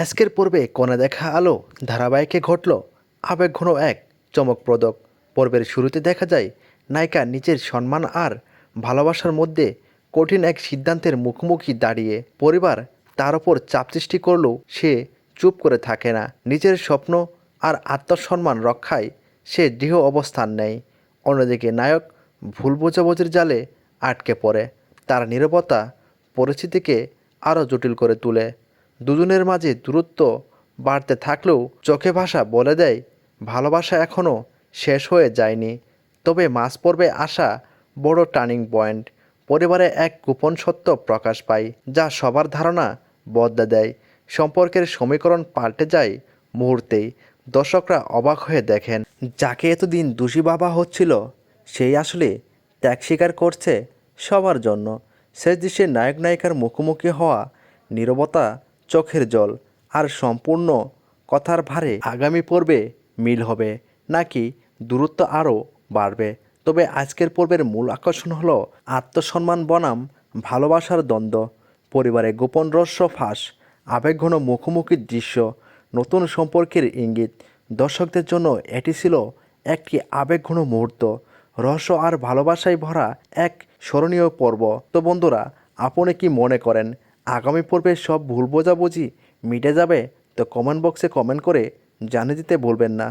আজকের পর্বে কোণে দেখা আলো ধারাবাহিকে ঘটল আবেগঘন এক চমকপ্রদ পর্বের শুরুতে দেখা যায় নায়িকা নিজের সম্মান আর ভালোবাসার মধ্যে কঠিন এক সিদ্ধান্তের মুখোমুখি দাঁড়িয়ে। পরিবার তার ওপর চাপ সৃষ্টি করলেও সে চুপ করে থাকে না। নিজের স্বপ্ন আর আত্মসম্মান রক্ষায় সে দৃঢ় অবস্থান নেয়। অন্যদিকে নায়ক ভুল বোঝাবুঝির জালে আটকে পড়ে। তার নীরবতা পরিস্থিতিকে আরও জটিল করে তোলে। দুজনের মাঝে দূরত্ব বাড়তে থাকলেও চোখে ভাষা বলে দেয় ভালোবাসা এখনও শেষ হয়ে যায়নি। তবে মাঝ পর্বে আসা বড় টার্নিং পয়েন্ট, পরিবারে এক গোপন সত্য প্রকাশ পায় যা সবার ধারণা বদলে দেয়। সম্পর্কের সমীকরণ পাল্টে যায় মুহূর্তেই। দর্শকরা অবাক হয়ে দেখেন যাকে এতদিন দোষী ভাবা হচ্ছিল সেই আসলে ত্যাগ স্বীকার করছে সবার জন্য। শেষ দৃশ্যে নায়ক নায়িকার মুখোমুখি হওয়া, নীরবতা, চোখের জল আর সম্পূর্ণ কথার ভারে আগামী পর্বে মিল হবে নাকি দূরত্ব আরও বাড়বে। তবে আজকের পর্বের মূল আকর্ষণ হলো আত্মসম্মান বনাম ভালোবাসার দ্বন্দ্ব, পরিবারে গোপন রহস্য ফাঁস, আবেগঘন মুখোমুখি দৃশ্য, নতুন সম্পর্কের ইঙ্গিত। দর্শকদের জন্য এটি ছিল একটি আবেগঘন মুহূর্ত, রহস্য আর ভালোবাসায় ভরা এক স্মরণীয় পর্ব। তো বন্ধুরা, আপনি কি মনে করেন আগামী পর্বে সব ভুল বোঝাবুঝি মিটে যাবে? তো কমেন্ট বক্সে কমেন্ট করে জানিয়ে দিতে ভুলবেন না।